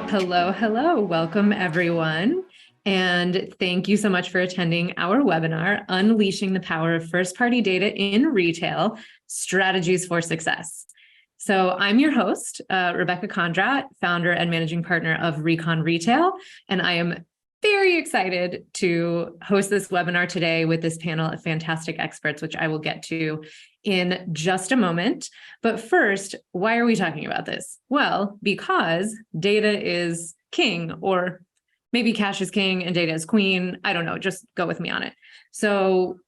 Hello, hello. Welcome, everyone. And thank you so much for attending our webinar, Unleashing the Power of First-Party Data in Retail, Strategies for Success. So I'm your host, Rebecca Kondrat, founder and managing partner of Recon Retail, and I am very excited to host this webinar today with this panel of fantastic experts, which I will get to in just a moment. But first, why are we talking about this? Well, because data is king, or maybe cash is king and data is queen. I don't know, just go with me on it. So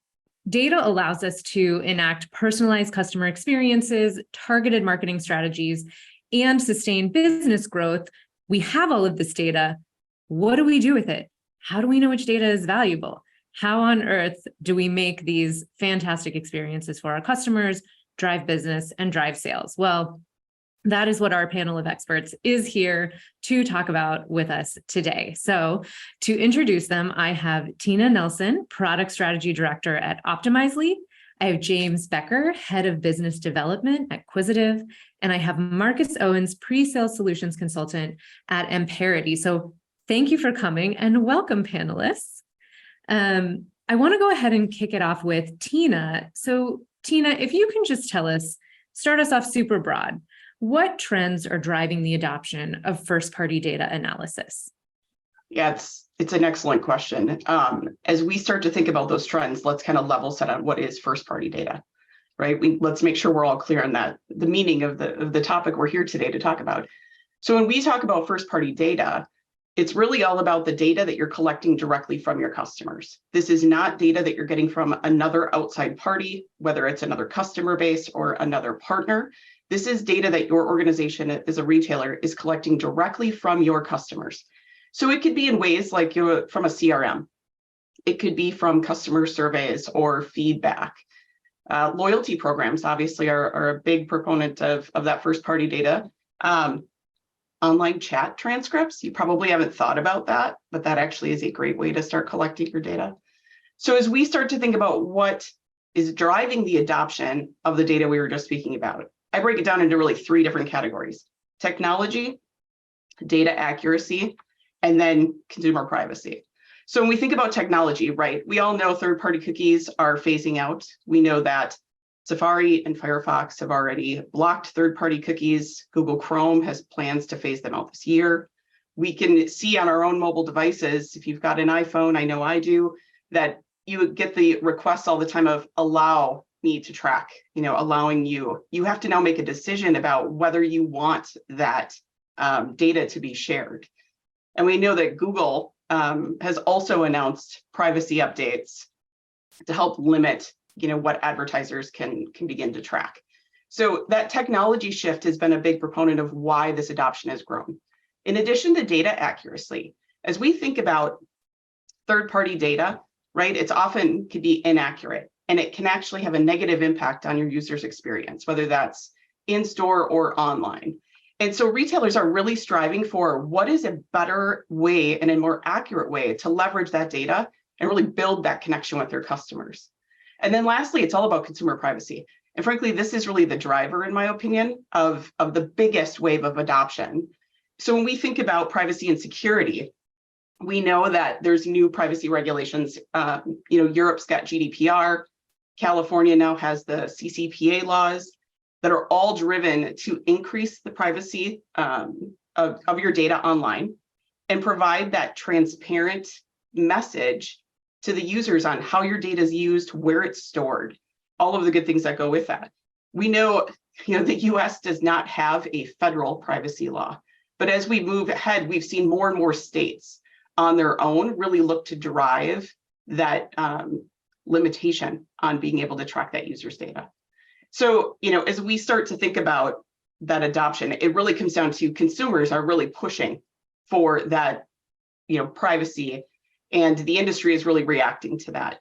data allows us to enact personalized customer experiences, targeted marketing strategies, and sustain business growth. We have all of this data. What do we do with it? How do we know which data is valuable? How on earth do we make these fantastic experiences for our customers, drive business, and drive sales? Well, that is what our panel of experts is here to talk about with us today. So to introduce them, I have Tina Nelson, Product Strategy Director at Optimizely. I have James Becker, Head of Business Development at Quisitive. And I have Marcus Owens, Pre-Sale Solutions Consultant at Amperity. So thank you for coming and welcome, panelists. I want to go ahead and kick it off with Tina. So Tina, if you can just tell us, start us off super broad, what trends are driving the adoption of first-party data analysis? Yeah, it's an excellent question. As we start to think about those trends, let's kind of level set on what is first-party data, right? Let's make sure we're all clear on that, the meaning of the topic we're here today to talk about. So when we talk about first-party data, it's really all about the data that you're collecting directly from your customers. This is not data that you're getting from another outside party, whether it's another customer base or another partner. This is data that your organization as a retailer is collecting directly from your customers. So it could be in ways like from a CRM. It could be from customer surveys or feedback. Loyalty programs obviously are a big proponent of that first-party data. Online chat transcripts, you probably haven't thought about that, but that actually is a great way to start collecting your data. So as we start to think about what is driving the adoption of the data we were just speaking about, I break it down into really three different categories: technology, data accuracy, and then consumer privacy. So when we think about technology, right, we all know third-party cookies are phasing out. We know that Safari and Firefox have already blocked third-party cookies. Google Chrome has plans to phase them out this year. We can see on our own mobile devices, if you've got an iPhone, I know I do, that you get the requests all the time of allow me to track, allowing you. You have to now make a decision about whether you want that data to be shared. And we know that Google has also announced privacy updates to help limit what advertisers can begin to track. So that technology shift has been a big proponent of why this adoption has grown. In addition to data accuracy, as we think about third-party data, right, it's often could be inaccurate, and it can actually have a negative impact on your user's experience, whether that's in-store or online. And so retailers are really striving for what is a better way and a more accurate way to leverage that data and really build that connection with their customers. And then lastly, it's all about consumer privacy. And frankly, this is really the driver, in my opinion, of the biggest wave of adoption. So when we think about privacy and security, we know that there's new privacy regulations. Europe's got GDPR. California now has the CCPA laws that are all driven to increase the privacy of your data online and provide that transparent message to the users on how your data is used, where it's stored, all of the good things that go with that. We know, the US does not have a federal privacy law, but as we move ahead, we've seen more and more states on their own really look to drive that limitation on being able to track that user's data. So, as we start to think about that adoption, it really comes down to consumers are really pushing for that, privacy, and the industry is really reacting to that.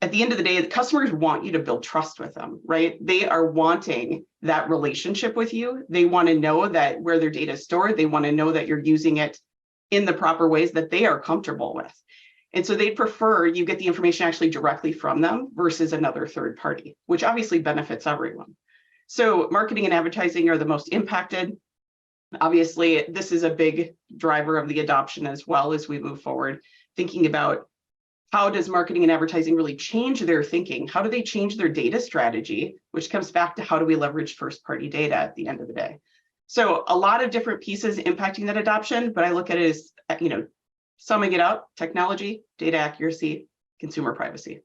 At the end of the day, the customers want you to build trust with them, right? They are wanting that relationship with you. They want to know that where their data is stored, they want to know that you're using it in the proper ways that they are comfortable with. And so they prefer you get the information actually directly from them versus another third party, which obviously benefits everyone. So marketing and advertising are the most impacted. Obviously, this is a big driver of the adoption as well as we move forward, thinking about how does marketing and advertising really change their thinking? How do they change their data strategy, which comes back to how do we leverage first-party data at the end of the day? So a lot of different pieces impacting that adoption, but I look at it as, summing it up: technology, data accuracy, consumer privacy.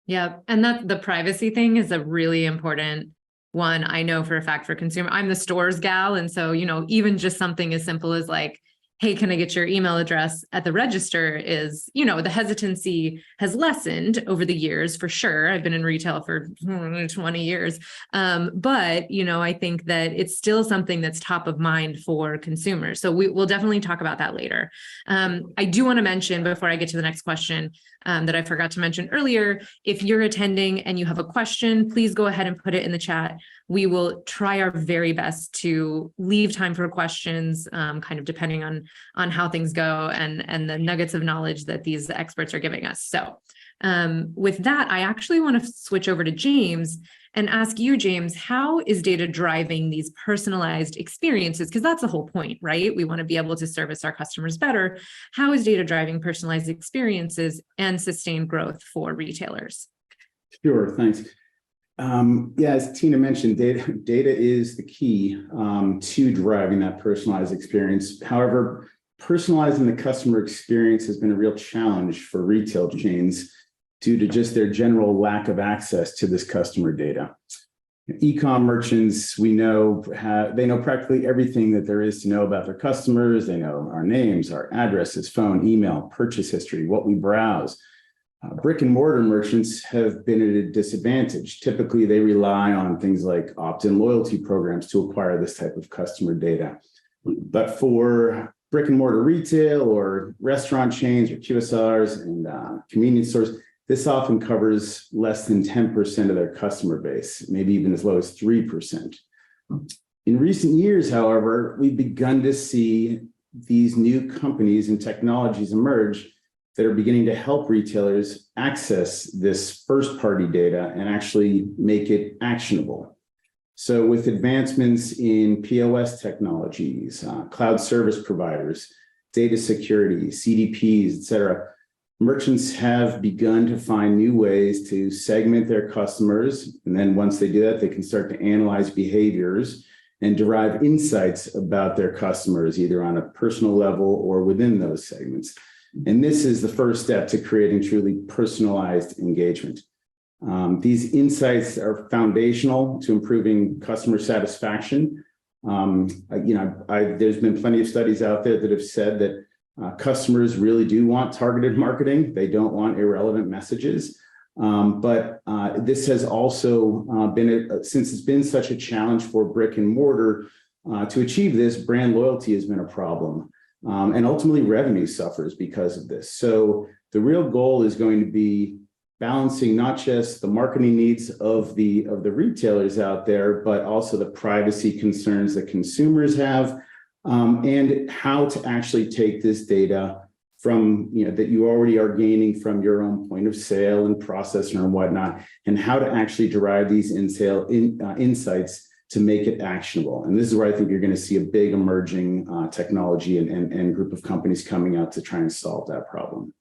Yeah, and that the privacy thing is a really important one. I know for a fact for consumer, I'm the stores gal. And so, even just something as simple as like, hey, can I get your email address at the register is, the hesitancy has lessened over the years for sure. I've been in retail for 20 years. But, I think that it's still something that's top of mind for consumers. So we'll definitely talk about that later. I do want to mention before I get to the next question that I forgot to mention earlier, if you're attending and you have a question, please go ahead and put it in the chat. We will try our very best to leave time for questions, kind of depending on how things go and the nuggets of knowledge that these experts are giving us. So with that, I actually want to switch over to James and ask you, James, how is data driving these personalized experiences? Because that's the whole point, right? We want to be able to service our customers better. How is data driving personalized experiences and sustained growth for retailers? Sure, thanks. As Tina mentioned, data is the key to driving that personalized experience. However, personalizing the customer experience has been a real challenge for retail chains due to just their general lack of access to this customer data. E-com merchants, we know, they know practically everything that there is to know about their customers. They know our names, our addresses, phone, email, purchase history, what we browse. Brick and mortar merchants have been at a disadvantage. Typically, they rely on things like opt-in loyalty programs to acquire this type of customer data. But for brick and mortar retail or restaurant chains or QSRs and convenience stores, this often covers less than 10% of their customer base, maybe even as low as 3%. In recent years, however, we've begun to see these new companies and technologies emerge that are beginning to help retailers access this first-party data and actually make it actionable. So with advancements in POS technologies, cloud service providers, data security, CDPs, et cetera, merchants have begun to find new ways to segment their customers. And then once they do that, they can start to analyze behaviors and derive insights about their customers, either on a personal level or within those segments. And this is the first step to creating truly personalized engagement. These insights are foundational to improving customer satisfaction. There's been plenty of studies out there that have said that customers really do want targeted marketing. They don't want irrelevant messages. But this has also since it's been such a challenge for brick and mortar to achieve this, brand loyalty has been a problem. And ultimately revenue suffers because of this. So the real goal is going to be balancing not just the marketing needs of the retailers out there, but also the privacy concerns that consumers have, and how to actually take this data from, that you already are gaining from your own point of sale and processor and whatnot, and how to actually derive these insights to make it actionable. And this is where I think you're going to see a big emerging technology and group of companies coming out to try and solve that problem.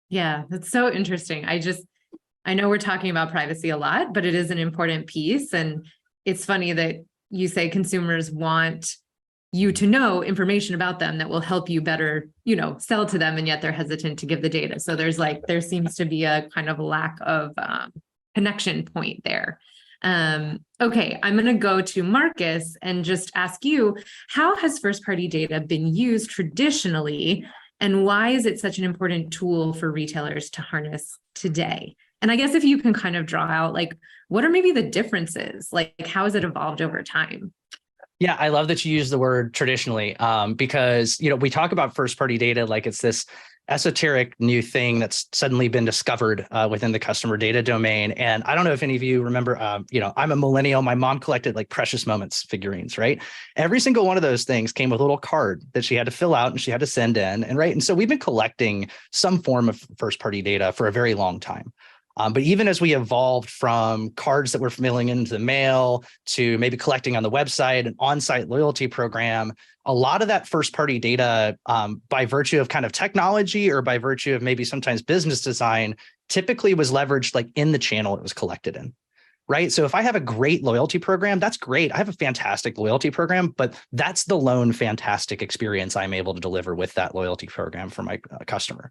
Yeah, that's so interesting. I know we're talking about privacy a lot, but it is an important piece. And it's funny that you say consumers want you to know information about them that will help you better, sell to them, and yet they're hesitant to give the data. So there seems to be a kind of lack of connection point there. Okay, I'm going to go to Marcus and just ask you, how has first-party data been used traditionally, and why is it such an important tool for retailers to harness today? And I guess if you can kind of draw out, what are maybe the differences? How has it evolved over time? Yeah, I love that you use the word traditionally, because, we talk about first-party data like it's this esoteric new thing that's suddenly been discovered within the customer data domain. And I don't know if any of you remember, I'm a millennial. My mom collected like Precious Moments figurines, right? Every single one of those things came with a little card that she had to fill out and she had to send in. And right. And so we've been collecting some form of first party data for a very long time. But even as we evolved from cards that we're mailing into the mail to maybe collecting on the website, an on-site loyalty program, a lot of that first-party data, by virtue of kind of technology or by virtue of maybe sometimes business design, typically was leveraged like in the channel it was collected in. Right. So if I have a great loyalty program, that's great. I have a fantastic loyalty program, but that's the lone fantastic experience I'm able to deliver with that loyalty program for my customer.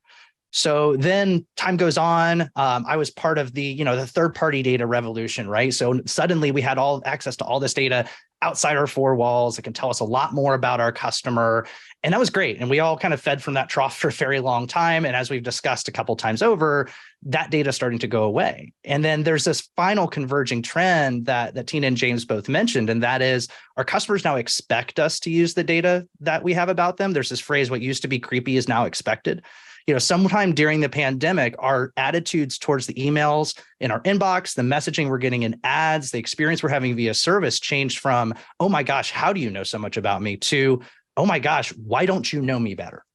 So then time goes on. I was part of the third-party data revolution, right? So suddenly we had all access to all this data outside our four walls. It can tell us a lot more about our customer. And that was great. And we all kind of fed from that trough for a very long time. And as we've discussed a couple times over, that data is starting to go away. And then there's this final converging trend that Tina and James both mentioned, and that is our customers now expect us to use the data that we have about them. There's this phrase, what used to be creepy is now expected. Sometime during the pandemic, our attitudes towards the emails in our inbox, the messaging we're getting in ads, the experience we're having via service changed from, oh my gosh, how do you know so much about me, to, oh my gosh, why don't you know me better,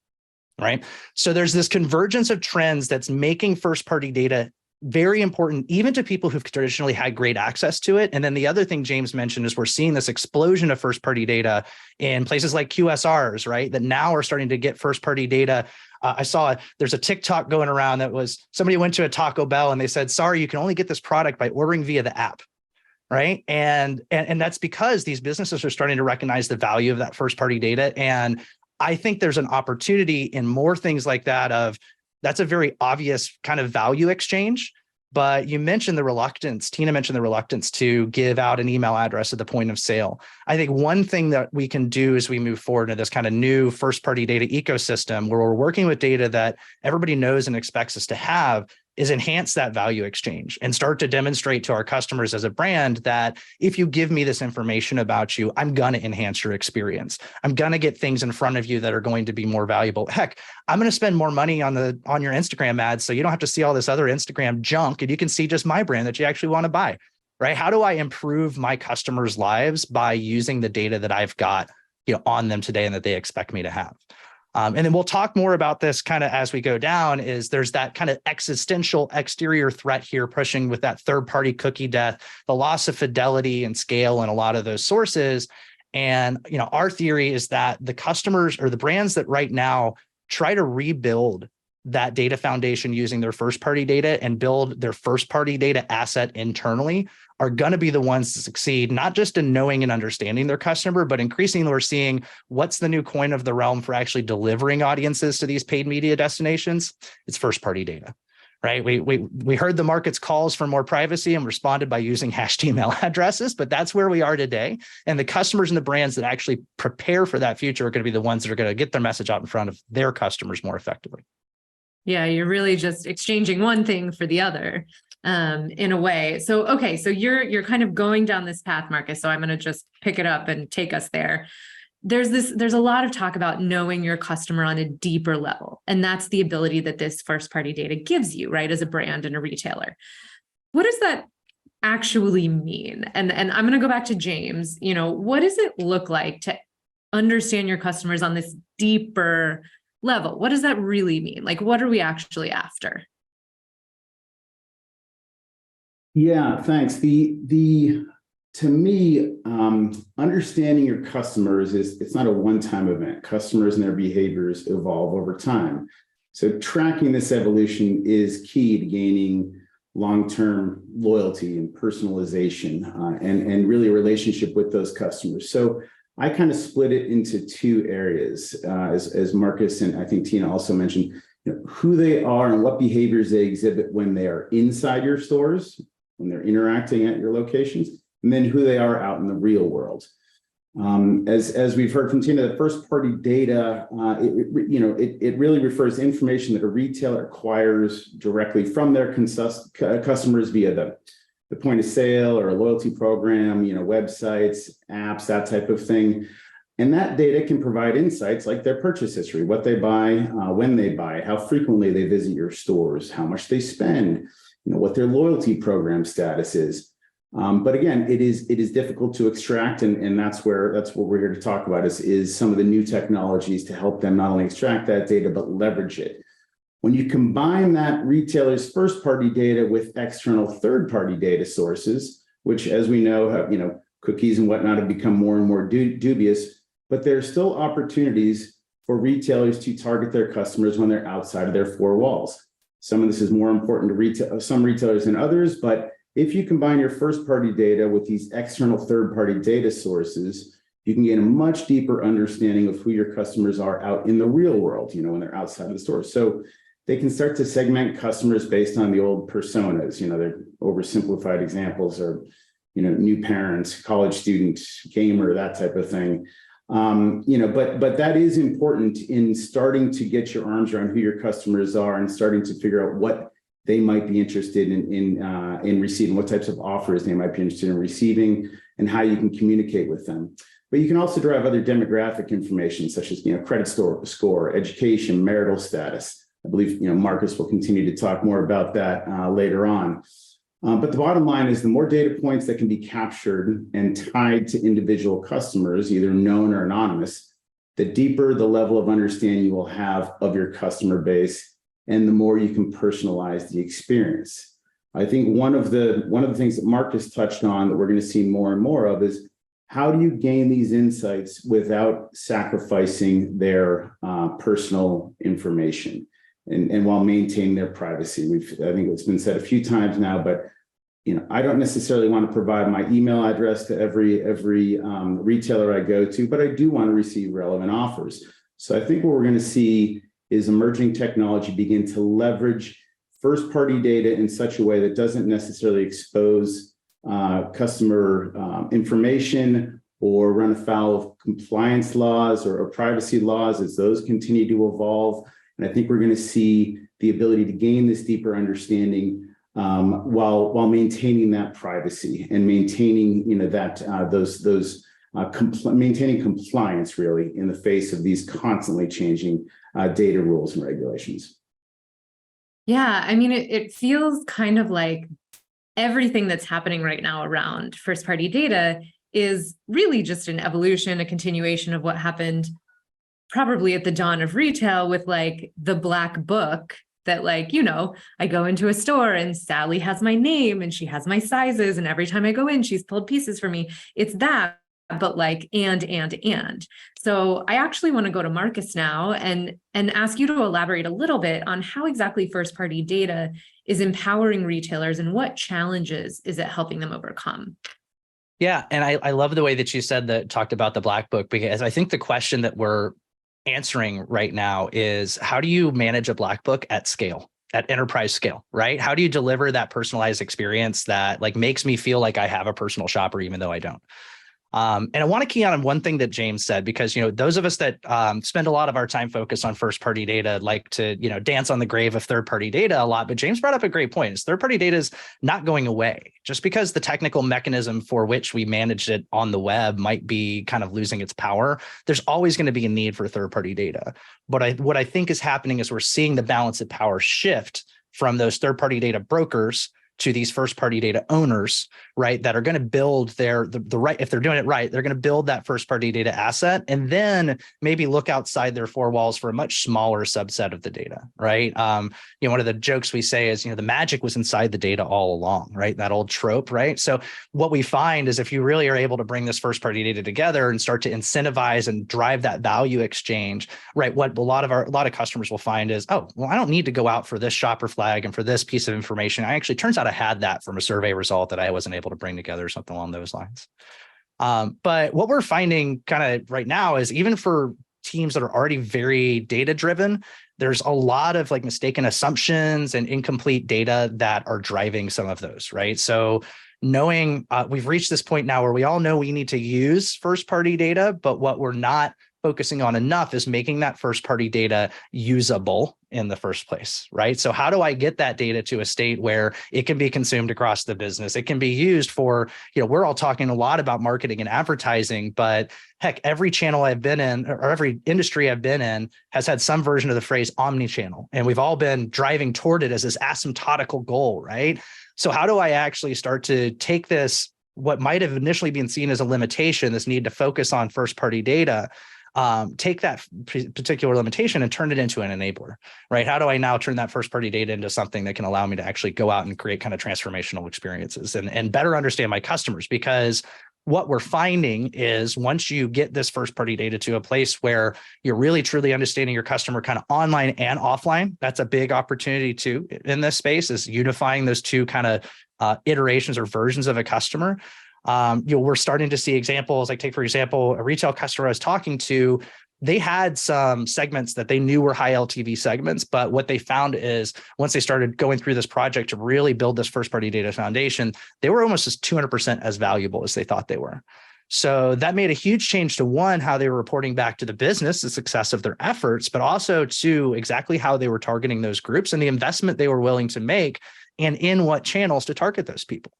right? So there's this convergence of trends that's making first-party data very important, even to people who've traditionally had great access to it. And then the other thing James mentioned is we're seeing this explosion of first-party data in places like QSRs, right? That now are starting to get first-party data. I saw there's a TikTok going around that was somebody went to a Taco Bell and they said, sorry, you can only get this product by ordering via the app. Right. And that's because these businesses are starting to recognize the value of that first party data. And I think there's an opportunity in more things like that that's a very obvious kind of value exchange. But you mentioned the reluctance, Tina mentioned the reluctance to give out an email address at the point of sale. I think one thing that we can do as we move forward into this kind of new first-party data ecosystem where we're working with data that everybody knows and expects us to have is enhance that value exchange and start to demonstrate to our customers as a brand that if you give me this information about you, I'm going to enhance your experience. I'm going to get things in front of you that are going to be more valuable. Heck, I'm going to spend more money on your Instagram ads so you don't have to see all this other Instagram junk and you can see just my brand that you actually want to buy, right? How do I improve my customers' lives by using the data that I've got on them today and that they expect me to have? And then we'll talk more about this kind of as we go down, is there's that kind of existential exterior threat here pushing with that third-party cookie death, the loss of fidelity and scale in a lot of those sources. And, our theory is that the customers or the brands that right now try to rebuild that data foundation using their first-party data and build their first-party data asset internally are going to be the ones to succeed, not just in knowing and understanding their customer, but increasingly we're seeing what's the new coin of the realm for actually delivering audiences to these paid media destinations. It's first-party data, right? We heard the market's calls for more privacy and responded by using hashed email addresses, but that's where we are today. And the customers and the brands that actually prepare for that future are going to be the ones that are going to get their message out in front of their customers more effectively. Yeah, you're really just exchanging one thing for the other, in a way. So, okay, so you're kind of going down this path, Marcus. So I'm going to just pick it up and take us there. There's a lot of talk about knowing your customer on a deeper level. And that's the ability that this first party data gives you, right? As a brand and a retailer. What does that actually mean? And I'm going to go back to James. What does it look like to understand your customers on this deeper level? What does that really mean? Like, what are we actually after? Yeah, thanks. To me, understanding your customers it's not a one-time event. Customers and their behaviors evolve over time. So tracking this evolution is key to gaining long-term loyalty and personalization and really a relationship with those customers. So I kind of split it into two areas, as Marcus and I think Tina also mentioned, who they are and what behaviors they exhibit when they are inside your stores, when they're interacting at your locations, and then who they are out in the real world. As we've heard from Tina, the first-party data, it really refers to information that a retailer acquires directly from their customers via the point of sale or a loyalty program, websites, apps, that type of thing. And that data can provide insights like their purchase history, what they buy, when they buy, how frequently they visit your stores, how much they spend, what their loyalty program status is. But again, it is difficult to extract, and that's what we're here to talk about is some of the new technologies to help them not only extract that data but leverage it. When you combine that retailer's first-party data with external third-party data sources, which, as we know, have cookies and whatnot have become more and more dubious, but there are still opportunities for retailers to target their customers when they're outside of their four walls. Some of this is more important to some retailers than others, but if you combine your first-party data with these external third-party data sources, you can gain a much deeper understanding of who your customers are out in the real world, when they're outside of the store. So they can start to segment customers based on the old personas. They're oversimplified examples are, new parents, college students, gamer, that type of thing. But that is important in starting to get your arms around who your customers are and starting to figure out what they might be interested in receiving, what types of offers they might be interested in receiving, and how you can communicate with them. But you can also derive other demographic information, such as credit score, education, marital status. I believe Marcus will continue to talk more about that later on. But the bottom line is the more data points that can be captured and tied to individual customers, either known or anonymous, the deeper the level of understanding you will have of your customer base, and the more you can personalize the experience. I think one of the things that Marcus touched on that we're going to see more and more of is how do you gain these insights without sacrificing their personal information and while maintaining their privacy. I think it's been said a few times now, but I don't necessarily want to provide my email address to every retailer I go to, but I do want to receive relevant offers. So I think what we're going to see is emerging technology begin to leverage first-party data in such a way that doesn't necessarily expose customer information or run afoul of compliance laws or privacy laws as those continue to evolve. And I think we're going to see the ability to gain this deeper understanding while maintaining that privacy and maintaining maintaining compliance really in the face of these constantly changing data rules and regulations. Yeah, I mean, it feels kind of like everything that's happening right now around first-party data is really just an evolution, a continuation of what happened probably at the dawn of retail with like the black book that I go into a store and Sally has my name and she has my sizes. And every time I go in, she's pulled pieces for me. It's that, but and. So I actually want to go to Marcus now and ask you to elaborate a little bit on how exactly first-party data is empowering retailers and what challenges is it helping them overcome? Yeah. And I love the way that you talked about the black book, because I think the question that we're answering right now is how do you manage a black book at scale, at enterprise scale, right? How do you deliver that personalized experience that makes me feel like I have a personal shopper, even though I don't? And I want to key on one thing that James said, because, those of us that spend a lot of our time focused on first party data like to, dance on the grave of third party data a lot. But James brought up a great point. Is third party data is not going away. Just because the technical mechanism for which we manage it on the web might be kind of losing its power, there's always going to be a need for third party data. But what I think is happening is we're seeing the balance of power shift from those third party data brokers to these first party data owners, right, that are going to build the right, if they're doing it right, they're going to build that first party data asset and then maybe look outside their four walls for a much smaller subset of the data, right? One of the jokes we say is, the magic was inside the data all along, right? That old trope, right? So what we find is if you really are able to bring this first party data together and start to incentivize and drive that value exchange, right? What a lot of customers will find is, oh, well, I don't need to go out for this shopper flag and for this piece of information. Turns out I had that from a survey result that I wasn't able to bring together, something along those lines. But what we're finding kind of right now is even for teams that are already very data driven, there's a lot of mistaken assumptions and incomplete data that are driving some of those, right? So knowing we've reached this point now where we all know we need to use first party data, but what we're not focusing on enough is making that first party data usable in the first place, right? So how do I get that data to a state where it can be consumed across the business? It can be used for, we're all talking a lot about marketing and advertising, but heck, every channel I've been in or every industry I've been in has had some version of the phrase omni-channel. And we've all been driving toward it as this asymptotical goal, right? So how do I actually start to take this, what might have initially been seen as a limitation, this need to focus on first-party data, take that particular limitation and turn it into an enabler, right? How do I now turn that first-party data into something that can allow me to actually go out and create kind of transformational experiences and better understand my customers? Because what we're finding is once you get this first-party data to a place where you're really truly understanding your customer kind of online and offline, that's a big opportunity too in this space, is unifying those two kind of iterations or versions of a customer. We're starting to see examples, like take, for example, a retail customer I was talking to, they had some segments that they knew were high LTV segments, but what they found is once they started going through this project to really build this first-party data foundation, they were almost just 200% as valuable as they thought they were. So that made a huge change to, one, how they were reporting back to the business, the success of their efforts, but also to exactly how they were targeting those groups and the investment they were willing to make and in what channels to target those people.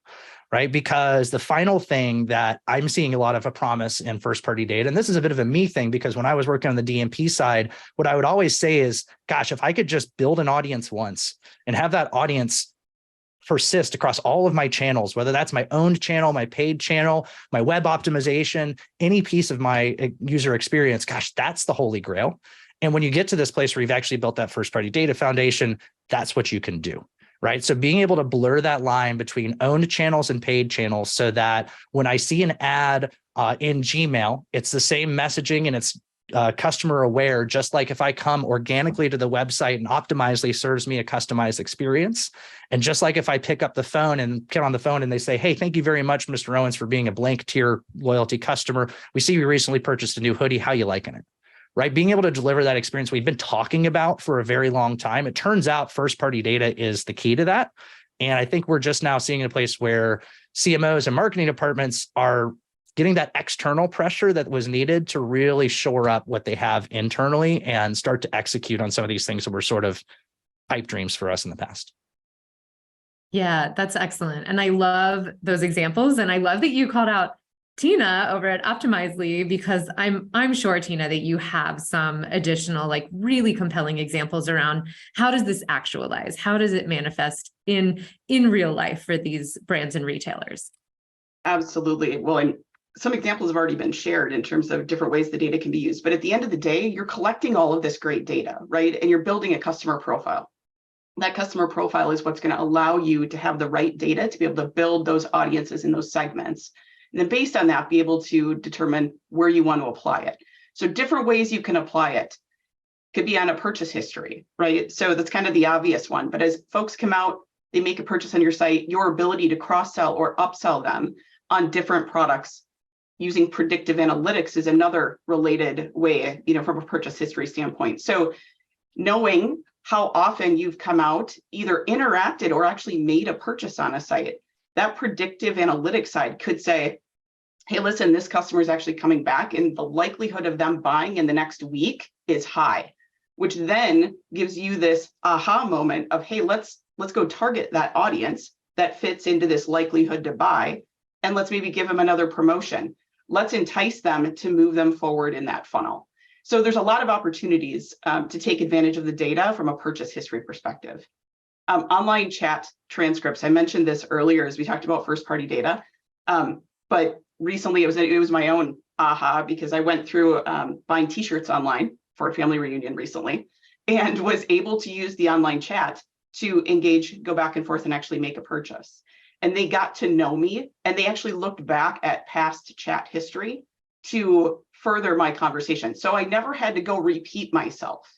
Right? Because the final thing that I'm seeing a lot of a promise in first-party data, and this is a bit of a me thing, because when I was working on the DMP side, what I would always say is, gosh, if I could just build an audience once and have that audience persist across all of my channels, whether that's my owned channel, my paid channel, my web optimization, any piece of my user experience, gosh, that's the holy grail. And when you get to this place where you've actually built that first-party data foundation, that's what you can do. Right. So being able to blur that line between owned channels and paid channels so that when I see an ad in Gmail, it's the same messaging and it's customer aware, just like if I come organically to the website and Optimizely serves me a customized experience. And just like if I pick up the phone and get on the phone and they say, hey, thank you very much, Mr. Owens, for being a blank tier loyalty customer. We see you recently purchased a new hoodie. How you liking it? Right? Being able to deliver that experience we've been talking about for a very long time. It turns out first-party data is the key to that. And I think we're just now seeing a place where CMOs and marketing departments are getting that external pressure that was needed to really shore up what they have internally and start to execute on some of these things that were sort of pipe dreams for us in the past. Yeah, that's excellent. And I love those examples. And I love that you called out Tina over at Optimizely, because I'm sure, Tina, that you have some additional, like, really compelling examples around how does this actualize? How does it manifest in real life for these brands and retailers? Absolutely. Well, and some examples have already been shared in terms of different ways the data can be used. But at the end of the day, you're collecting all of this great data, right? And you're building a customer profile. That customer profile is what's going to allow you to have the right data to be able to build those audiences in those segments. And then based on that, be able to determine where you want to apply it. So different ways you can apply it could be on a purchase history, right? So that's kind of the obvious one. But as folks come out, they make a purchase on your site, your ability to cross-sell or upsell them on different products using predictive analytics is another related way, from a purchase history standpoint. So knowing how often you've come out, either interacted or actually made a purchase on a site, that predictive analytics side could say, hey, listen, this customer is actually coming back and the likelihood of them buying in the next week is high, which then gives you this aha moment of, hey, let's go target that audience that fits into this likelihood to buy. And let's maybe give them another promotion. Let's entice them to move them forward in that funnel. So there's a lot of opportunities to take advantage of the data from a purchase history perspective. Online chat transcripts. I mentioned this earlier as we talked about first-party data, but recently it was my own aha, because I went through buying T-shirts online for a family reunion recently, and was able to use the online chat to engage, go back and forth, and actually make a purchase. And they got to know me, and they actually looked back at past chat history to further my conversation. So I never had to go repeat myself,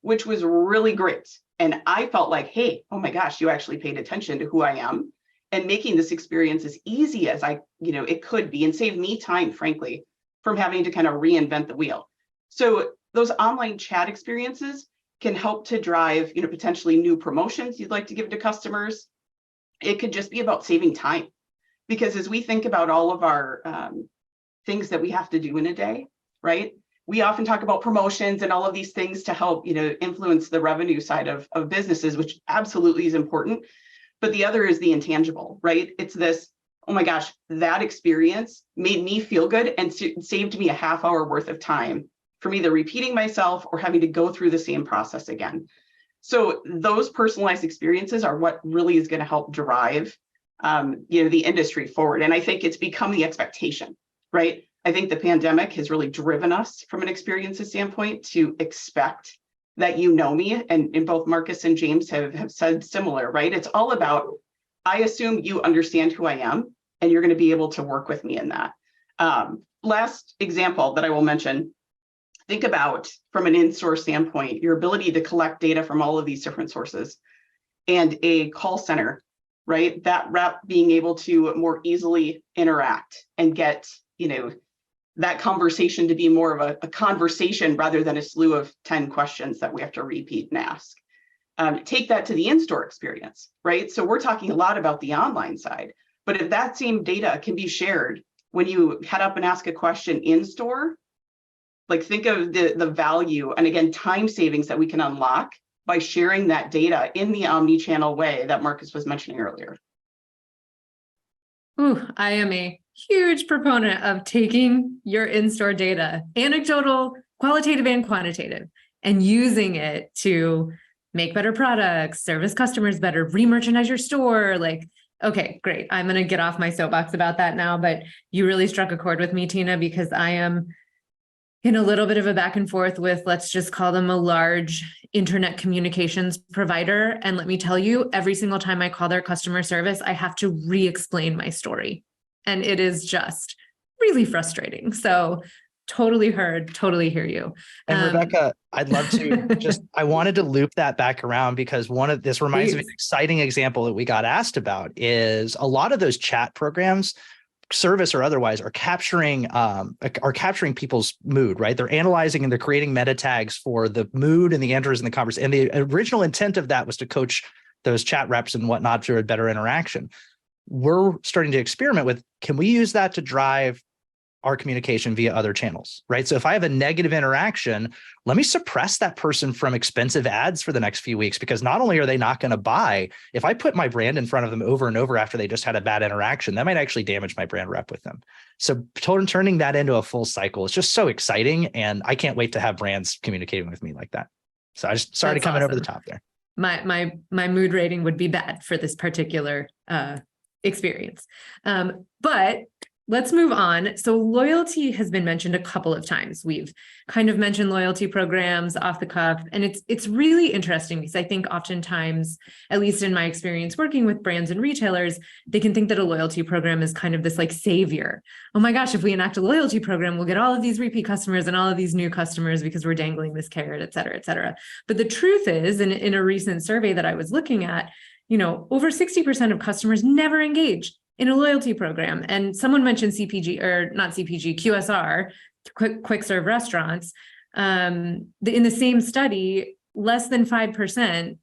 which was really great. And I felt like, hey, oh my gosh, you actually paid attention to who I am, and making this experience as easy as it could be, and save me time, frankly, from having to kind of reinvent the wheel. So those online chat experiences can help to drive, potentially new promotions you'd like to give to customers. It could just be about saving time, because as we think about all of our things that we have to do in a day, right? we often talk about promotions and all of these things to help, influence the revenue side of businesses, which absolutely is important. But the other is the intangible, right? It's this, oh my gosh, that experience made me feel good and saved me a half hour worth of time from either repeating myself or having to go through the same process again. So those personalized experiences are what really is going to help drive, the industry forward. And I think it's become the expectation, right? I think the pandemic has really driven us from an experiences standpoint to expect that me, and both Marcus and James have said similar, right? It's all about, I assume you understand who I am, and you're going to be able to work with me in that. Last example that I will mention, think about from an in-store standpoint, your ability to collect data from all of these different sources and a call center, right? That rep being able to more easily interact and get, that conversation to be more of a conversation rather than a slew of 10 questions that we have to repeat and ask. Take that to the in-store experience, right? So we're talking a lot about the online side, but if that same data can be shared when you head up and ask a question in store, like think of the value and again, time savings that we can unlock by sharing that data in the omni-channel way that Marcus was mentioning earlier. Ooh, I am a huge proponent of taking your in-store data, anecdotal, qualitative and quantitative, and using it to make better products, service customers better, re-merchandise your store. Like, okay, great. I'm going to get off my soapbox about that now, but you really struck a chord with me, Tina, because I am in a little bit of a back and forth with, let's just call them a large internet communications provider. And let me tell you, every single time I call their customer service, I have to re-explain my story. And it is just really frustrating. So totally heard, totally hear you. And Rebecca, I'd love to I wanted to loop that back around because this reminds me of an exciting example that we got asked about is a lot of those chat programs, service or otherwise, are capturing people's mood, right? They're analyzing and they're creating meta tags for the mood and the enters in the conversation. And the original intent of that was to coach those chat reps and whatnot to a better interaction. We're starting to experiment with, can we use that to drive our communication via other channels, right? So if I have a negative interaction, let me suppress that person from expensive ads for the next few weeks, because not only are they not going to buy, if I put my brand in front of them over and over after they just had a bad interaction, that might actually damage my brand rep with them. So turning that into a full cycle is just so exciting. And I can't wait to have brands communicating with me like that. So I just started coming over the top there. My mood rating would be bad for this particular experience. But let's move on. So loyalty has been mentioned a couple of times. We've kind of mentioned loyalty programs off the cuff, and it's really interesting because I think oftentimes, at least in my experience working with brands and retailers, they can think that a loyalty program is kind of this like savior. Oh my gosh, if we enact a loyalty program, we'll get all of these repeat customers and all of these new customers because we're dangling this carrot, et cetera, et cetera. But the truth is, in a recent survey that I was looking at, over 60% of customers never engage in a loyalty program. And someone mentioned CPG, or not CPG, QSR, quick serve restaurants. In the same study, less than 5%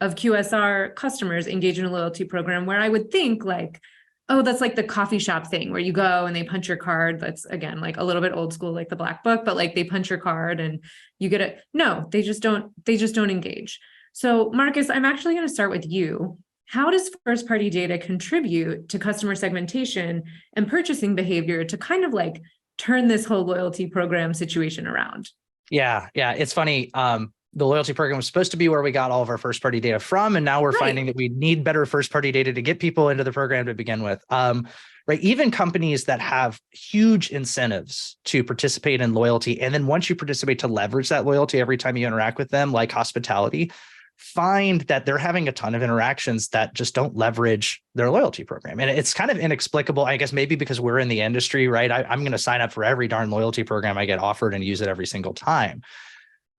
of QSR customers engage in a loyalty program, where I would think like, oh, that's like the coffee shop thing where you go and they punch your card. That's again, like a little bit old school, like the black book, but like they punch your card and you get it. No, they just don't engage. So Marcus, I'm actually going to start with you. How does first-party data contribute to customer segmentation and purchasing behavior to kind of like turn this whole loyalty program situation around? Yeah. It's funny. The loyalty program was supposed to be where we got all of our first-party data from, and now we're finding that we need better first-party data to get people into the program to begin with. Right. Even companies that have huge incentives to participate in loyalty, and then once you participate, to leverage that loyalty every time you interact with them, like hospitality, find that they're having a ton of interactions that just don't leverage their loyalty program. And it's kind of inexplicable, I guess, maybe because we're in the industry, right? I'm going to sign up for every darn loyalty program I get offered and use it every single time.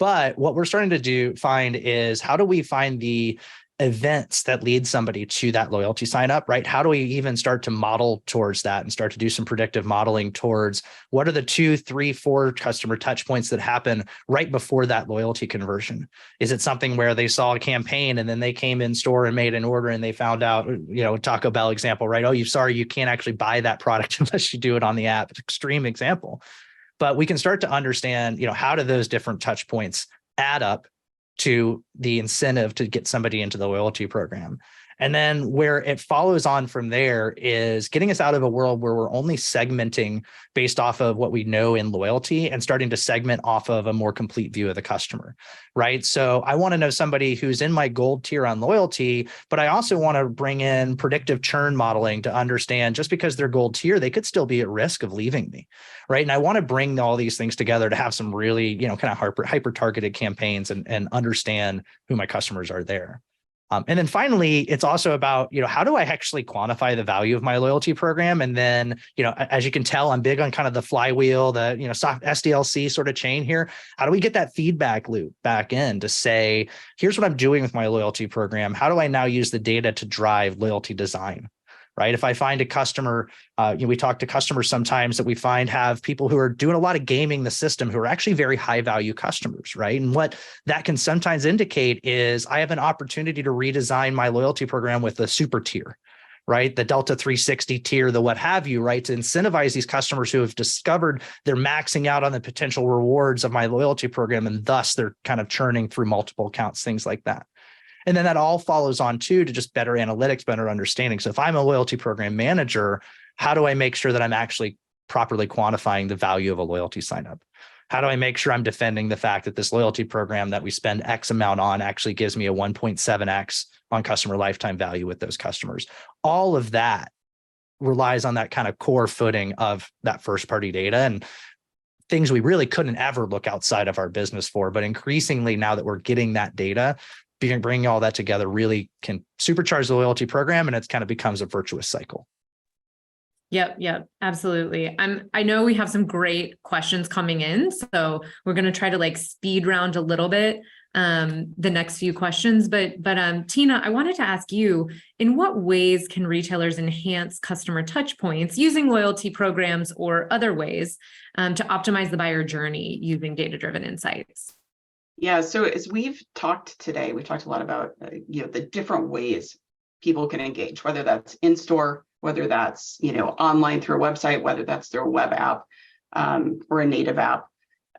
But what we're starting to find is, how do we find the events that lead somebody to that loyalty sign up, right? How do we even start to model towards that and start to do some predictive modeling towards what are the 2, 3, 4 customer touch points that happen right before that loyalty conversion? Is it something where they saw a campaign and then they came in store and made an order and they found out, Taco Bell example, right? Oh, you can't actually buy that product unless you do it on the app. It's an extreme example. but we can start to understand, how do those different touch points add up to the incentive to get somebody into the loyalty program. And then where it follows on from there is getting us out of a world where we're only segmenting based off of what we know in loyalty and starting to segment off of a more complete view of the customer, right? So I want to know somebody who's in my gold tier on loyalty, but I also want to bring in predictive churn modeling to understand just because they're gold tier, they could still be at risk of leaving me, right? And I want to bring all these things together to have some really, kind of hyper targeted campaigns and understand who my customers are there. And then finally, it's also about, how do I actually quantify the value of my loyalty program? And then, as you can tell, I'm big on kind of the flywheel, the, soft SDLC sort of chain here. How do we get that feedback loop back in to say, here's what I'm doing with my loyalty program. How do I now use the data to drive loyalty design? Right? If I find a customer, we talk to customers sometimes that we find have people who are doing a lot of gaming the system who are actually very high value customers, right? And what that can sometimes indicate is I have an opportunity to redesign my loyalty program with the super tier, right? The Delta 360 tier, the what have you, right? To incentivize these customers who have discovered they're maxing out on the potential rewards of my loyalty program, and thus they're kind of churning through multiple accounts, things like that. And then that all follows on too to just better analytics, better understanding. So if I'm a loyalty program manager, how do I make sure that I'm actually properly quantifying the value of a loyalty signup? How do I make sure I'm defending the fact that this loyalty program that we spend X amount on actually gives me a 1.7X on customer lifetime value with those customers? All of that relies on that kind of core footing of that first party data and things we really couldn't ever look outside of our business for. But increasingly now that we're getting that data, bringing all that together really can supercharge the loyalty program, and it kind of becomes a virtuous cycle. Yep, absolutely. I know we have some great questions coming in, so we're going to try to speed round a little bit the next few questions. But Tina, I wanted to ask you, in what ways can retailers enhance customer touch points using loyalty programs or other ways to optimize the buyer journey using data-driven insights? Yeah, so as we've talked today, we talked a lot about the different ways people can engage, whether that's in store, whether that's online through a website, whether that's through a web app or a native app.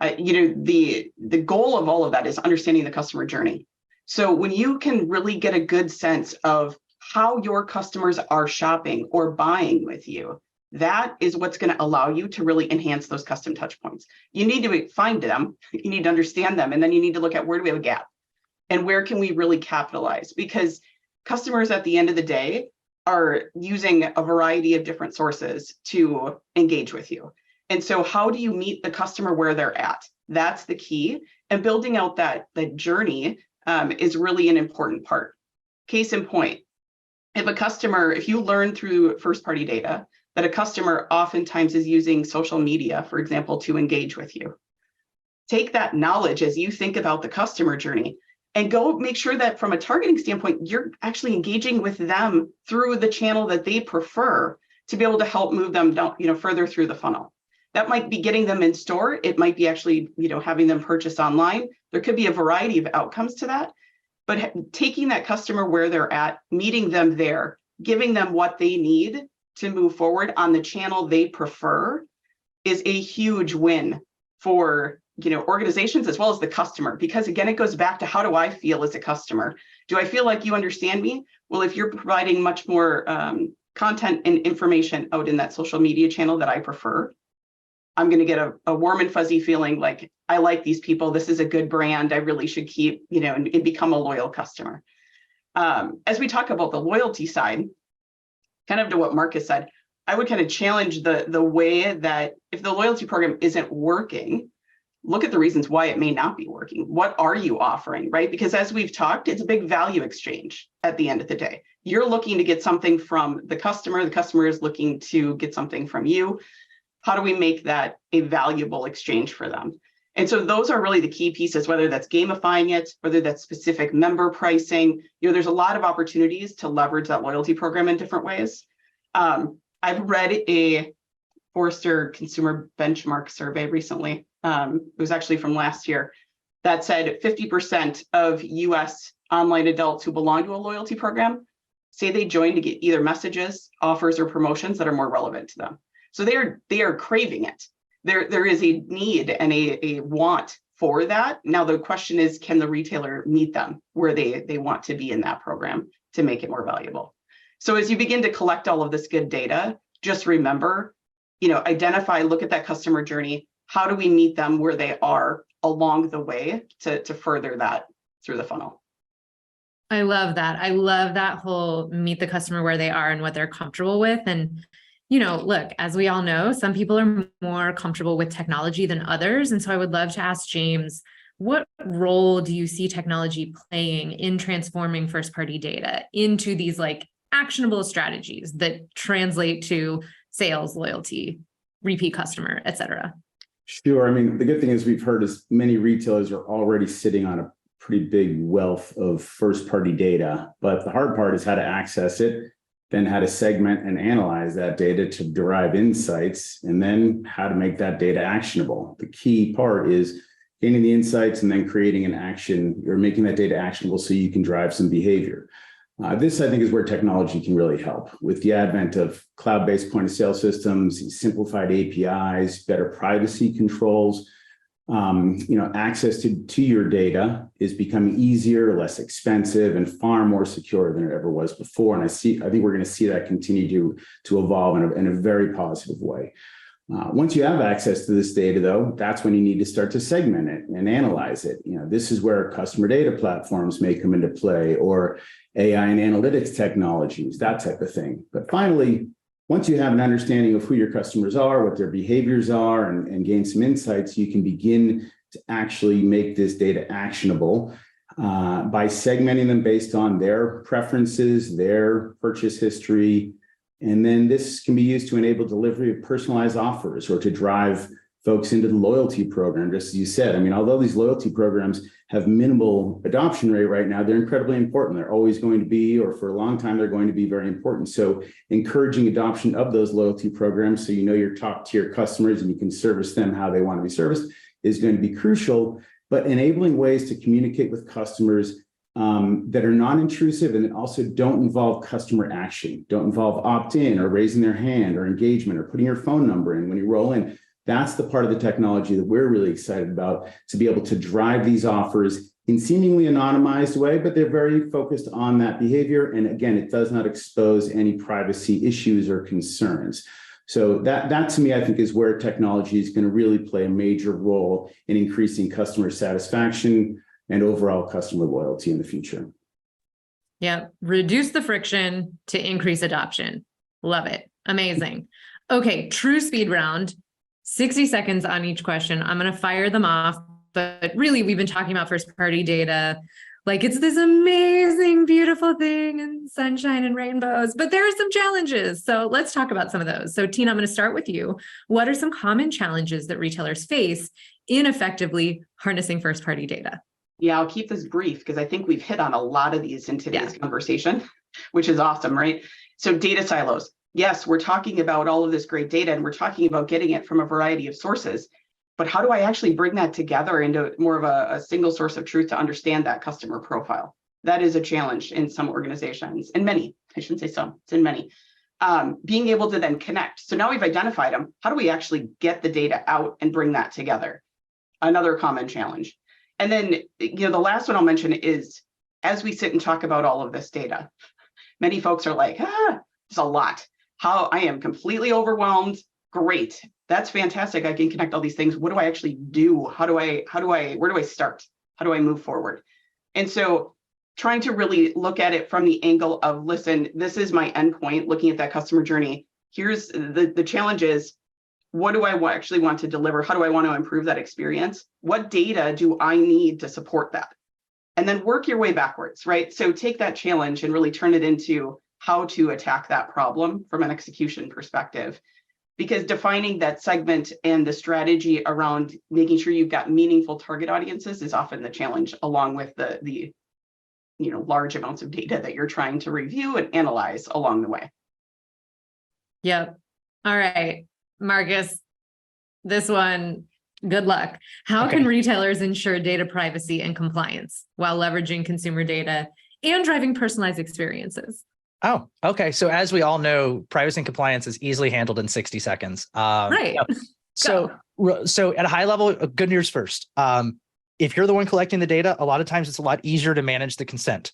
The goal of all of that is understanding the customer journey. So when you can really get a good sense of how your customers are shopping or buying with you, that is what's going to allow you to really enhance those custom touch points. You need to find them, you need to understand them, and then you need to look at where do we have a gap and where can we really capitalize? Because customers at the end of the day are using a variety of different sources to engage with you. And so how do you meet the customer where they're at? That's the key. And building out that journey is really an important part. Case in point, if you learn through first party data that a customer oftentimes is using social media, for example, to engage with you, take that knowledge as you think about the customer journey and go make sure that from a targeting standpoint, you're actually engaging with them through the channel that they prefer to be able to help move them down, further through the funnel. That might be getting them in store. It might be actually, having them purchase online. There could be a variety of outcomes to that, but taking that customer where they're at, meeting them there, giving them what they need to move forward on the channel they prefer is a huge win for organizations as well as the customer, because again, it goes back to how do I feel as a customer? Do I feel like you understand me? Well, if you're providing much more content and information out in that social media channel that I prefer, I'm going to get a warm and fuzzy feeling like I like these people. This is a good brand. I really should keep, and become a loyal customer. As we talk about the loyalty side, kind of to what Marcus said, I would kind of challenge the way that if the loyalty program isn't working, look at the reasons why it may not be working. What are you offering, right? Because as we've talked, it's a big value exchange at the end of the day. You're looking to get something from the customer is looking to get something from you. How do we make that a valuable exchange for them? And so those are really the key pieces, whether that's gamifying it, whether that's specific member pricing. There's a lot of opportunities to leverage that loyalty program in different ways. I've read a Forrester consumer benchmark survey recently. It was actually from last year that said 50% of US online adults who belong to a loyalty program say they join to get either messages, offers, or promotions that are more relevant to them. So they are craving it. there is a need and a want for that. Now, the question is, can the retailer meet them where they want to be in that program to make it more valuable? So as you begin to collect all of this good data, just remember, identify, look at that customer journey. How do we meet them where they are along the way to further that through the funnel? I love that. I love that whole meet the customer where they are and what they're comfortable with. And, look, as we all know, some people are more comfortable with technology than others. And so I would love to ask James, what role do you see technology playing in transforming first-party data into these actionable strategies that translate to sales, loyalty, repeat customer, et cetera? Sure. I mean, the good thing is we've heard is many retailers are already sitting on a pretty big wealth of first-party data, but the hard part is how to access it, then how to segment and analyze that data to derive insights, and then how to make that data actionable. The key part is gaining the insights and then creating an action or making that data actionable so you can drive some behavior. This, I think, is where technology can really help. With the advent of cloud-based point-of-sale systems, simplified APIs, better privacy controls, access to your data is becoming easier, less expensive, and far more secure than it ever was before. And I think we're going to see that continue to evolve in a very positive way. Once you have access to this data, though, that's when you need to start to segment it and analyze it. This is where customer data platforms may come into play, or AI and analytics technologies, that type of thing. But finally, once you have an understanding of who your customers are, what their behaviors are, and gain some insights, you can begin to actually make this data actionable by segmenting them based on their preferences, their purchase history. And then this can be used to enable delivery of personalized offers or to drive folks into the loyalty program, just as you said. I mean, although these loyalty programs have minimal adoption rate right now, they're incredibly important. They're always going to be, or for a long time, they're going to be very important. So encouraging adoption of those loyalty programs so your top tier customers and you can service them how they want to be serviced is going to be crucial. But enabling ways to communicate with customers that are non-intrusive and also don't involve customer action, don't involve opt-in or raising their hand or engagement or putting your phone number in when you roll in. That's the part of the technology that we're really excited about, to be able to drive these offers in seemingly anonymized way, but they're very focused on that behavior. And again, it does not expose any privacy issues or concerns. So that to me, I think, is where technology is going to really play a major role in increasing customer satisfaction and overall customer loyalty in the future. Yeah. Reduce the friction to increase adoption. Love it. Amazing. Okay. True speed round. 60 seconds on each question. I'm going to fire them off, but really we've been talking about first party data. Like it's this amazing, beautiful thing and sunshine and rainbows, but there are some challenges. So let's talk about some of those. So Tina, I'm going to start with you. What are some common challenges that retailers face in effectively harnessing first party data? Yeah, I'll keep this brief because I think we've hit on a lot of these in today's conversation, which is awesome, right? So data silos. Yes, we're talking about all of this great data and we're talking about getting it from a variety of sources, but how do I actually bring that together into more of a single source of truth to understand that customer profile? That is a challenge in some organizations, in many, I shouldn't say some, it's in many. Being able to then connect. So now we've identified them. How do we actually get the data out and bring that together? Another common challenge. And then, the last one I'll mention is, as we sit and talk about all of this data, many folks are like, it's a lot. How I am completely overwhelmed. Great. That's fantastic. I can connect all these things. What do I actually do? Where do I start? How do I move forward? And so trying to really look at it from the angle of, listen, this is my endpoint, looking at that customer journey. Here's the challenge is, what do I actually want to deliver? How do I want to improve that experience? What data do I need to support that? And then work your way backwards, right? So take that challenge and really turn it into how to attack that problem from an execution perspective. Because defining that segment and the strategy around making sure you've got meaningful target audiences is often the challenge, along with the large amounts of data that you're trying to review and analyze along the way. Yep. All right. Marcus, this one, good luck. How can retailers ensure data privacy and compliance while leveraging consumer data and driving personalized experiences? Oh, okay. So as we all know, privacy and compliance is easily handled in 60 seconds. Right. So at a high level, good news first. If you're the one collecting the data, a lot of times it's a lot easier to manage the consent.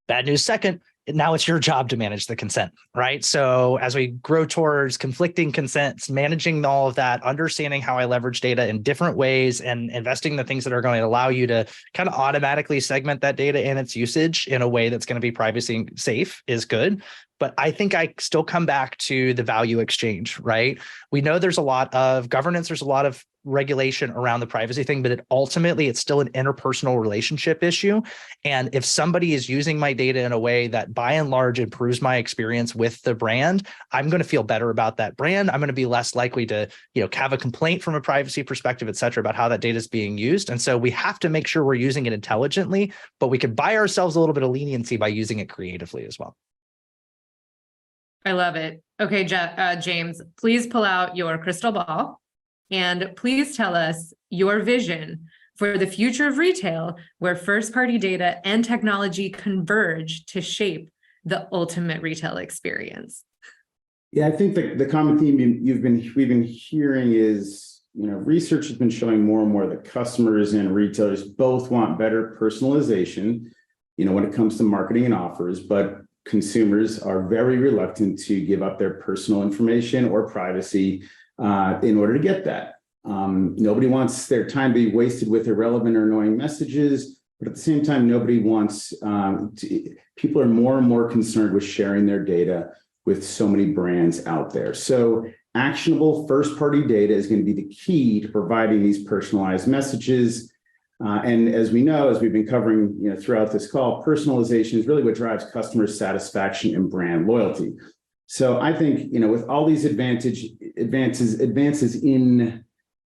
Bad news second, now it's your job to manage the consent, right? So as we grow towards conflicting consents, managing all of that, understanding how I leverage data in different ways and investing in the things that are going to allow you to kind of automatically segment that data and its usage in a way that's going to be privacy safe is good. But I think I still come back to the value exchange, right? We know there's a lot of governance, there's a lot of regulation around the privacy thing, but ultimately it's still an interpersonal relationship issue. And if somebody is using my data in a way that by and large improves my experience with the brand, I'm going to feel better about that brand. I'm going to be less likely to, have a complaint from a privacy perspective, et cetera, about how that data is being used. And so we have to make sure we're using it intelligently, but we could buy ourselves a little bit of leniency by using it creatively as well. I love it. Okay, James, please pull out your crystal ball and please tell us your vision for the future of retail where first-party data and technology converge to shape the ultimate retail experience. Yeah, I think the common theme we've been hearing is, research has been showing more and more that customers and retailers both want better personalization, when it comes to marketing and offers, but consumers are very reluctant to give up their personal information or privacy in order to get that. Nobody wants their time to be wasted with irrelevant or annoying messages, but at the same time, nobody wants people are more and more concerned with sharing their data with so many brands out there. So actionable first-party data is going to be the key to providing these personalized messages. And as we know, as we've been covering throughout this call, personalization is really what drives customer satisfaction and brand loyalty. So I think with all these advances in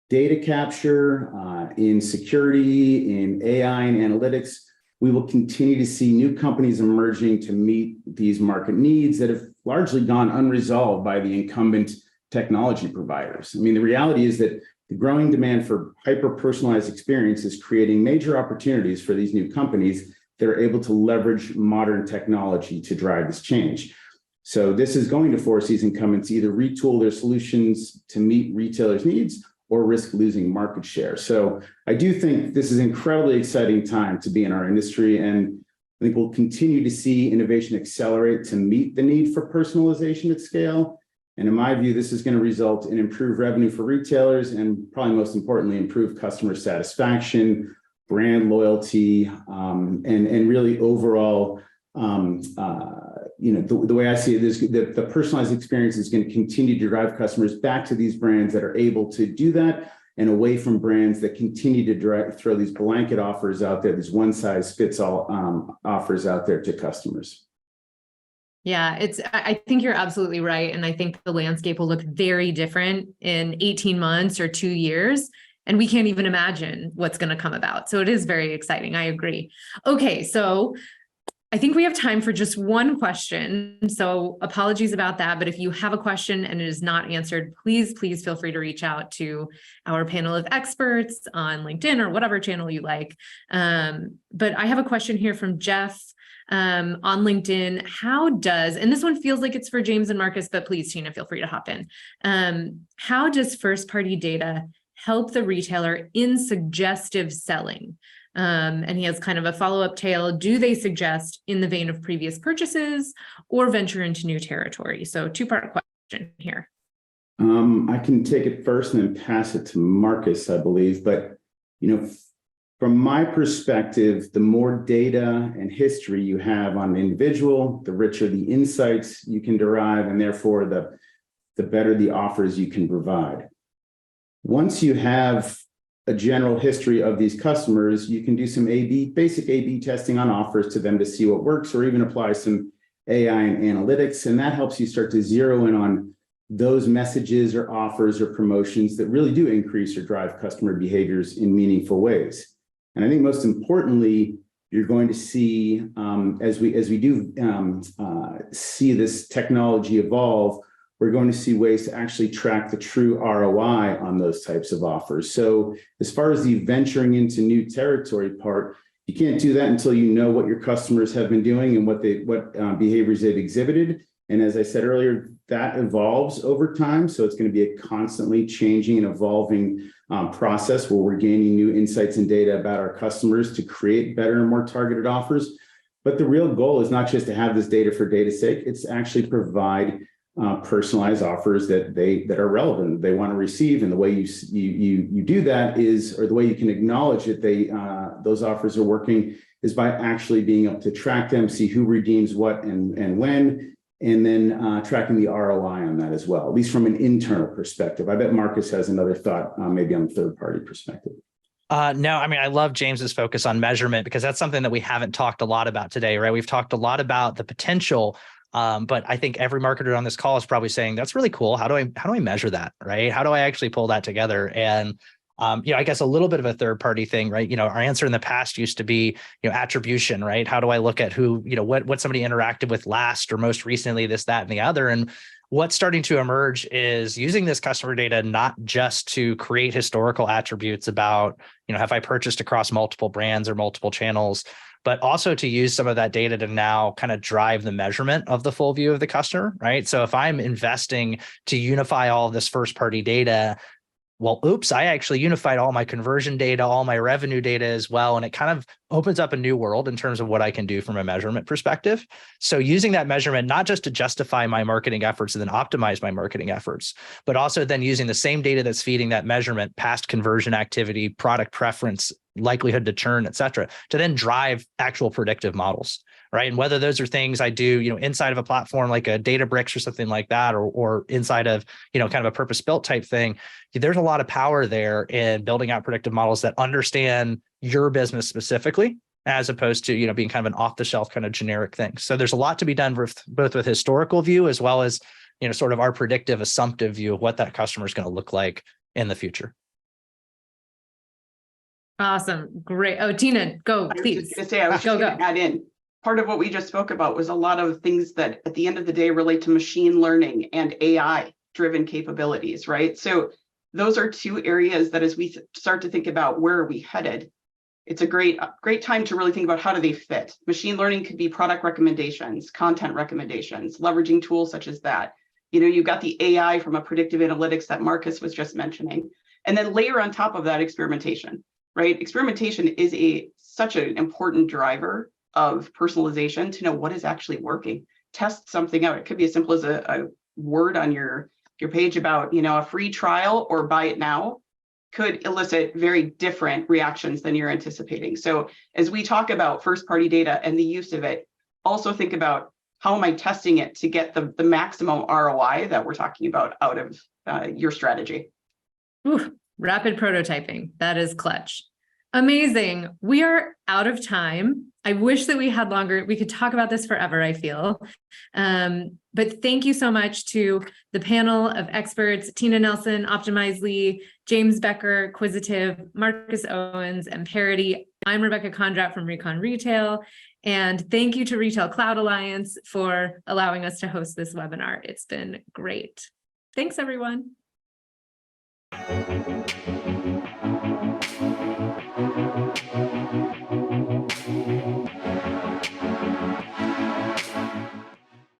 data capture, in security, in AI and analytics, we will continue to see new companies emerging to meet these market needs that have largely gone unresolved by the incumbent technology providers. I mean, the reality is that the growing demand for hyper-personalized experience is creating major opportunities for these new companies that are able to leverage modern technology to drive this change. So this is going to force these incumbents to either retool their solutions to meet retailers' needs or risk losing market share. So I do think this is an incredibly exciting time to be in our industry, and I think we'll continue to see innovation accelerate to meet the need for personalization at scale. And in my view, this is going to result in improved revenue for retailers and probably most importantly, improved customer satisfaction, brand loyalty, and really overall, the way I see it is the personalized experience is going to continue to drive customers back to these brands that are able to do that and away from brands that continue to throw these blanket offers out there, these one-size-fits-all offers out there to customers. Yeah, I think you're absolutely right. And I think the landscape will look very different in 18 months or 2 years. And we can't even imagine what's going to come about. So it is very exciting. I agree. Okay, so I think we have time for just one question. So apologies about that. But if you have a question and it is not answered, please feel free to reach out to our panel of experts on LinkedIn or whatever channel you like. But I have a question here from Jeff. On LinkedIn, how does, and this one feels like it's for James and Marcus, but please, Tina, feel free to hop in. How does first-party data help the retailer in suggestive selling? And he has kind of a follow-up tale. Do they suggest in the vein of previous purchases or venture into new territory? So two-part question here. I can take it first and then pass it to Marcus, I believe. But, from my perspective, the more data and history you have on an individual, the richer the insights you can derive, and therefore the better the offers you can provide. Once you have a general history of these customers, you can do some basic A/B testing on offers to them to see what works, or even apply some AI and analytics. And that helps you start to zero in on those messages or offers or promotions that really do increase or drive customer behaviors in meaningful ways. And I think most importantly, you're going to see, as we do see this technology evolve, we're going to see ways to actually track the true ROI on those types of offers. So as far as the venturing into new territory part, you can't do that until you know what your customers have been doing and what behaviors they've exhibited. And as I said earlier, that evolves over time. So it's going to be a constantly changing and evolving process where we're gaining new insights and data about our customers to create better and more targeted offers. But the real goal is not just to have this data for data's sake, it's to actually provide personalized offers that are relevant, they want to receive. And the way you do that is, or the way you can acknowledge that those offers are working, is by actually being able to track them, see who redeems what and when, and then tracking the ROI on that as well, at least from an internal perspective. I bet Marcus has another thought, maybe on the third-party perspective. No, I mean, I love James's focus on measurement, because that's something that we haven't talked a lot about today, right? We've talked a lot about the potential, but I think every marketer on this call is probably saying, that's really cool. How do I measure that, right? How do I actually pull that together? And I guess a little bit of a third party thing, right? Our answer in the past used to be, attribution, right? How do I look at who, what somebody interacted with last or most recently, this, that, and the other. And what's starting to emerge is using this customer data, not just to create historical attributes about, have I purchased across multiple brands or multiple channels, but also to use some of that data to now kind of drive the measurement of the full view of the customer, right? So if I'm investing to unify all of this first party data, well, oops, I actually unified all my conversion data, all my revenue data as well. And it kind of opens up a new world in terms of what I can do from a measurement perspective. So using that measurement, not just to justify my marketing efforts and then optimize my marketing efforts, but also then using the same data that's feeding that measurement, past conversion activity, product preference, likelihood to churn, et cetera, to then drive actual predictive models. Right. And whether those are things I do, inside of a platform like a Databricks or something like that, or inside of, kind of a purpose-built type thing, there's a lot of power there in building out predictive models that understand your business specifically, as opposed to, being kind of an off-the-shelf kind of generic thing. So there's a lot to be done both with historical view as well as, sort of our predictive assumptive view of what that customer is going to look like in the future. Awesome. Great. Oh, Tina, go, please. I was just going to add in. Part of what we just spoke about was a lot of things that at the end of the day relate to machine learning and AI driven capabilities, right? So those are two areas that as we start to think about where are we headed, it's a great time to really think about how do they fit. Machine learning could be product recommendations, content recommendations, leveraging tools such as that. You've got the AI from a predictive analytics that Marcus was just mentioning, and then layer on top of that experimentation, right? Experimentation is such an important driver of personalization to know what is actually working. Test something out. It could be as simple as a word on your page about, a free trial or buy it now could elicit very different reactions than you're anticipating. So as we talk about first party data and the use of it, also think about how am I testing it to get the maximum ROI that we're talking about out of your strategy. Ooh, rapid prototyping. That is clutch. Amazing. We are out of time. I wish that we had longer. We could talk about this forever, I feel. But thank you so much to the panel of experts, Tina Nelson, Optimizely, James Becker, Quisitive, Marcus Owens, and Parity. I'm Rebecca Kondrat from Recon Retail. And thank you to Retail Cloud Alliance for allowing us to host this webinar. It's been great. Thanks, everyone.